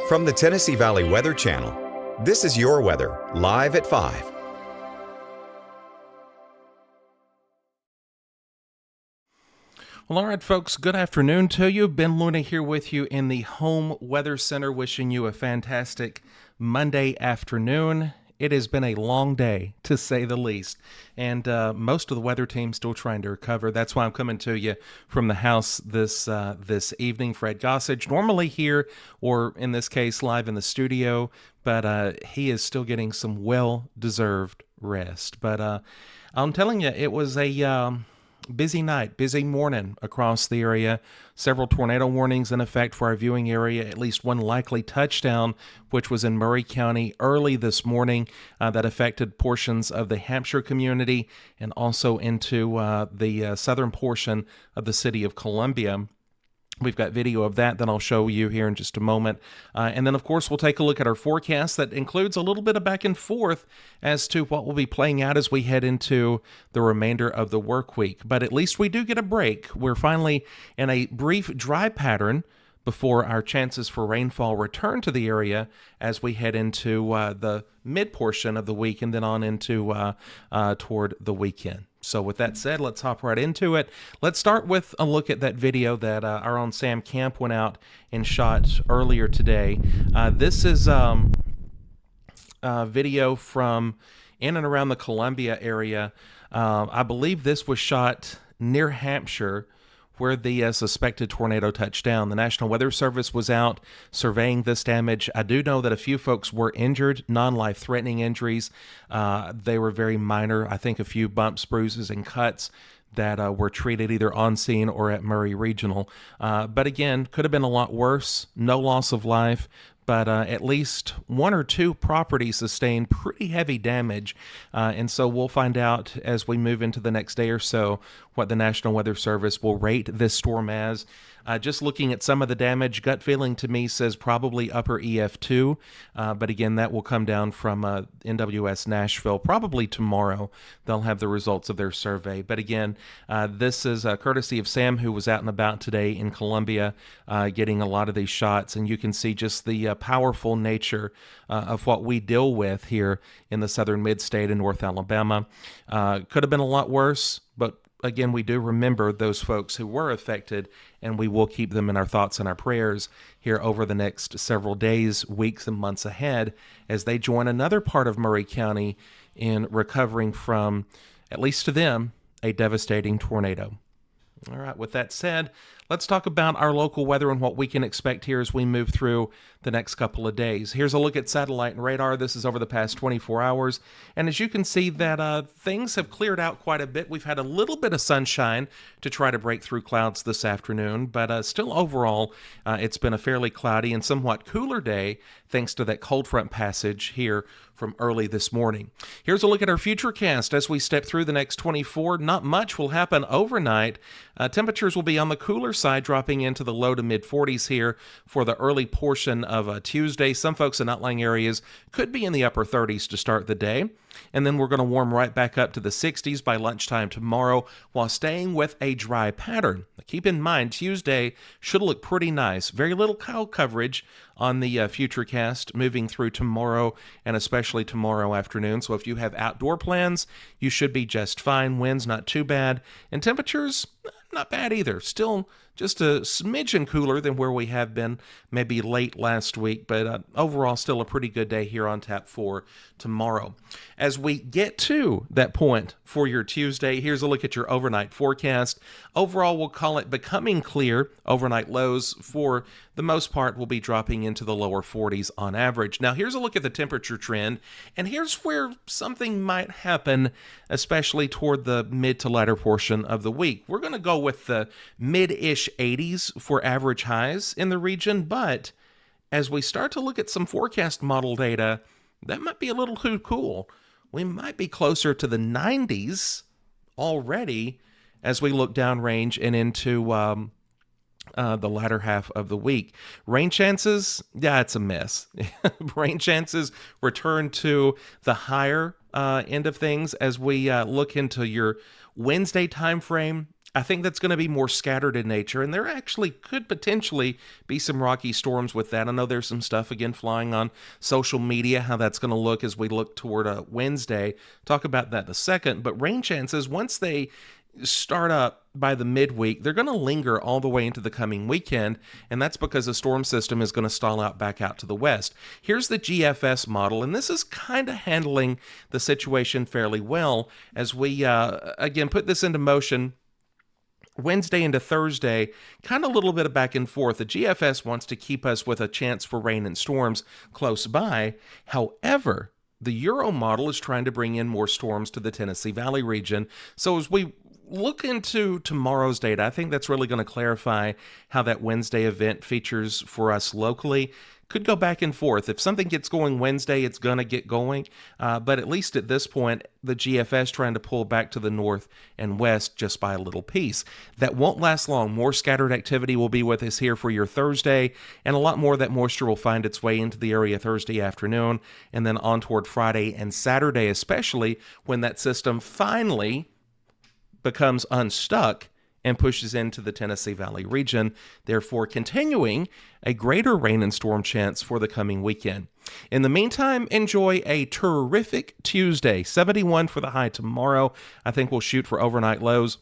From the Tennessee Valley Weather Channel, this is your weather, live at 5. Well, all right, folks, good afternoon to you. Ben Luna here with you in the Home Weather Center, wishing you a fantastic Monday afternoon. It has been a long day, to say the least, and most of the weather team still trying to recover. That's why I'm coming to you from the house this evening. Fred Gossage, normally here, or in this case, live in the studio, but he is still getting some well-deserved rest. But I'm telling you, it was a busy night, busy morning across the area. Several tornado warnings in effect for our viewing area, at least one likely touchdown, which was in Murray County early this morning, that affected portions of the Hampshire community and also into the southern portion of the city of Columbia. We've got video of that I'll show you here in just a moment. And then, of course, we'll take a look at our forecast that includes a little bit of back and forth as to what will be playing out as we head into the remainder of the work week. But at least we do get a break. We're finally in a brief dry pattern before our chances for rainfall return to the area as we head into the mid portion of the week and then on into toward the weekend. So with that said, let's hop right into it. Let's start with a look at that video that our own Sam Camp went out and shot earlier today. This is video from in and around the Columbia area. I believe this was shot near Hampshire, where the suspected tornado touched down. The National Weather Service was out surveying this damage. I do know that a few folks were injured, non-life-threatening injuries. They were very minor. I think a few bumps, bruises, and cuts that were treated either on scene or at Murray Regional. But again, could have been a lot worse. No loss of life, but at least one or two properties sustained pretty heavy damage. And so we'll find out as we move into the next day or so what the National Weather Service will rate this storm as. Just looking at some of the damage, gut feeling to me says probably upper EF2. But again, that will come down from NWS Nashville probably tomorrow. They'll have the results of their survey. But again, this is courtesy of Sam, who was out and about today in Columbia getting a lot of these shots. And you can see just the powerful nature of what we deal with here in the southern mid-state in North Alabama. Could have been a lot worse, but again, we do remember those folks who were affected, and we will keep them in our thoughts and our prayers here over the next several days, weeks, and months ahead as they join another part of Murray County in recovering from, at least to them, a devastating tornado. All right, with that said, let's talk about our local weather and what we can expect here as we move through the next couple of days. Here's a look at satellite and radar. This is over the past 24 hours. And as you can see that things have cleared out quite a bit. We've had a little bit of sunshine to try to break through clouds this afternoon, but still overall, it's been a fairly cloudy and somewhat cooler day thanks to that cold front passage here from early this morning. Here's a look at our futurecast as we step through the next 24. Not much will happen overnight. Temperatures will be on the cooler side, dropping into the low to mid 40s here for the early portion of Tuesday. Some folks in outlying areas could be in the upper 30s to start the day. And then we're going to warm right back up to the 60s by lunchtime tomorrow while staying with a dry pattern. Keep in mind, Tuesday should look pretty nice. Very little cloud coverage on the Futurecast moving through tomorrow and especially tomorrow afternoon. So if you have outdoor plans, you should be just fine. Winds not too bad. And temperatures, not bad either. Still just a smidgen cooler than where we have been maybe late last week, but overall still a pretty good day here on tap for tomorrow. As we get to that point for your Tuesday, here's a look at your overnight forecast. Overall, we'll call it becoming clear. Overnight lows, for the most part, will be dropping into the lower 40s on average. Now, here's a look at the temperature trend, and here's where something might happen, especially toward the mid to latter portion of the week. We're going to go with the mid-ish 80s for average highs in the region, but as we start to look at some forecast model data, that might be a little too cool. We might be closer to the 90s already as we look downrange and into the latter half of the week. Rain chances, yeah, it's a mess. Rain chances return to the higher end of things as we look into your Wednesday time frame. I think that's going to be more scattered in nature, and there actually could potentially be some rocky storms with that. I know there's some stuff again flying on social media, how that's going to look as we look toward Wednesday. Talk about that in a second. But rain chances, once they start up by the midweek, they're going to linger all the way into the coming weekend, and that's because the storm system is going to stall out back out to the west. Here's the GFS model, and this is kind of handling the situation fairly well as we, again, put this into motion. Wednesday into Thursday, kind of a little bit of back and forth. The GFS wants to keep us with a chance for rain and storms close by. However, the Euro model is trying to bring in more storms to the Tennessee Valley region. So as we look into tomorrow's data, I think that's really going to clarify how that Wednesday event features for us locally. Could go back and forth. If something gets going Wednesday, it's going to get going. But at least at this point, the GFS trying to pull back to the north and west just by a little piece. That won't last long. More scattered activity will be with us here for your Thursday, and a lot more of that moisture will find its way into the area Thursday afternoon, and then on toward Friday and Saturday, especially when that system finally becomes unstuck and pushes into the Tennessee Valley region, therefore continuing a greater rain and storm chance for the coming weekend. In the meantime, enjoy a terrific Tuesday. 71 for the high tomorrow. I think we'll shoot for overnight lows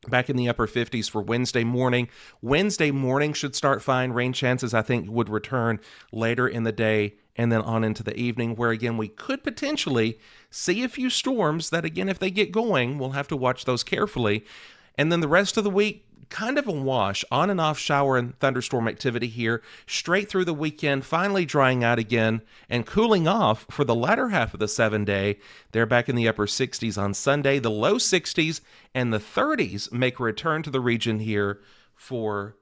back in the upper 50s for Wednesday morning. Wednesday morning should start fine. Rain chances, I think, would return later in the day and then on into the evening, where, again, we could potentially see a few storms that, again, if they get going, we'll have to watch those carefully. And then the rest of the week, kind of a wash, on and off shower and thunderstorm activity here, straight through the weekend, finally drying out again and cooling off for the latter half of the 7-day. They're back in the upper 60s on Sunday. The low 60s and the 30s make a return to the region here for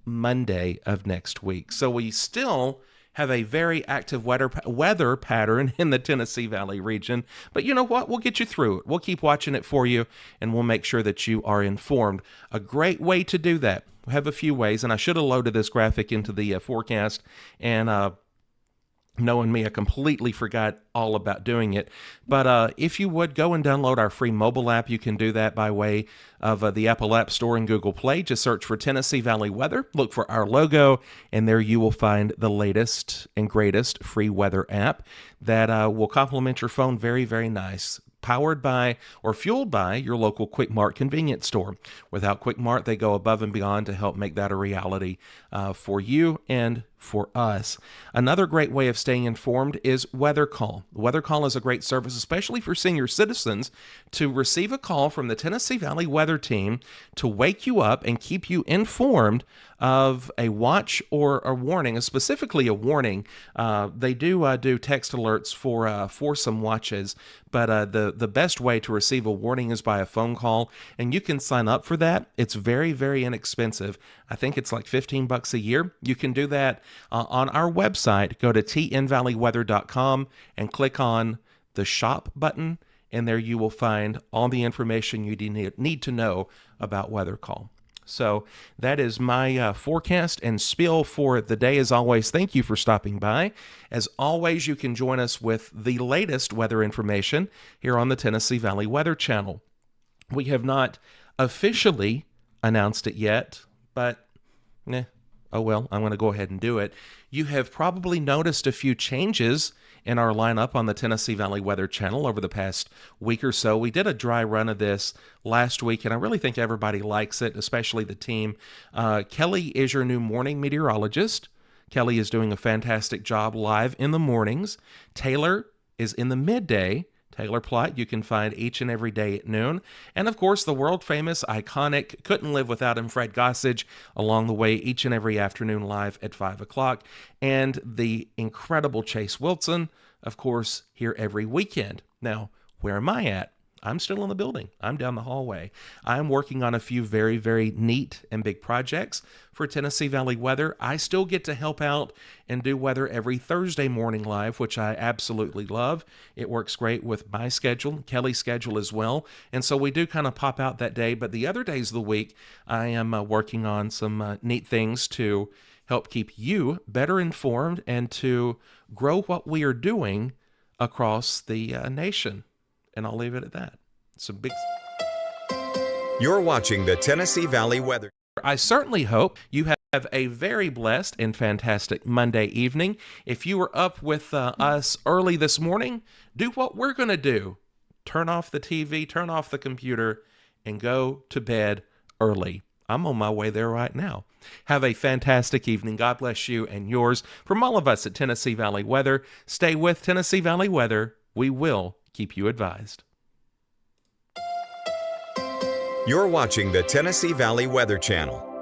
Monday of next week. So we still have a very active weather pattern in the Tennessee Valley region. But you know what? We'll get you through it. We'll keep watching it for you, and we'll make sure that you are informed. A great way to do that, we have a few ways, and I should have loaded this graphic into the forecast, and knowing me, I completely forgot all about doing it. But if you would, go and download our free mobile app. You can do that by way of the Apple App Store and Google Play. Just search for Tennessee Valley Weather. Look for our logo, and there you will find the latest and greatest free weather app that will complement your phone. Very, very nice. Powered by or fueled by your local Quick Mart convenience store. Without Quick Mart, they go above and beyond to help make that a reality for you and for us. Another great way of staying informed is Weather Call. Weather Call is a great service, especially for senior citizens, to receive a call from the Tennessee Valley Weather Team to wake you up and keep you informed of a watch or a warning, specifically a warning. They do text alerts for some watches, but the best way to receive a warning is by a phone call, and you can sign up for that. It's very, very inexpensive. I think it's like $15 a year. You can do that on our website. Go to tnvalleyweather.com and click on the shop button, and there you will find all the information you need to know about Weather Call. So that is my forecast and spiel for the day. As always, thank you for stopping by. As always, you can join us with the latest weather information here on the Tennessee Valley Weather Channel. We have not officially announced it yet, but oh well, I'm going to go ahead and do it. You have probably noticed a few changes in our lineup on the Tennessee Valley Weather Channel over the past week or so. We did a dry run of this last week, and I really think everybody likes it, especially the team. Kelly is your new morning meteorologist. Kelly is doing a fantastic job live in the mornings. Taylor is in the midday. Taylor Platt, you can find each and every day at noon. And of course, the world-famous, iconic, couldn't live without him, Fred Gossage, along the way each and every afternoon live at 5 o'clock. And the incredible Chase Wilson, of course, here every weekend. Now, where am I at? I'm still in the building. I'm down the hallway. I'm working on a few very, very neat and big projects for Tennessee Valley Weather. I still get to help out and do weather every Thursday morning live, which I absolutely love. It works great with my schedule, Kelly's schedule as well. And so we do kind of pop out that day. But the other days of the week, I am working on some neat things to help keep you better informed and to grow what we are doing across the nation. And I'll leave it at that. Some big... You're watching the Tennessee Valley Weather. I certainly hope you have a very blessed and fantastic Monday evening. If you were up with us early this morning, do what we're going to do. Turn off the TV, turn off the computer, and go to bed early. I'm on my way there right now. Have a fantastic evening. God bless you and yours. From all of us at Tennessee Valley Weather, stay with Tennessee Valley Weather. We will keep you advised. You're watching the Tennessee Valley Weather Channel.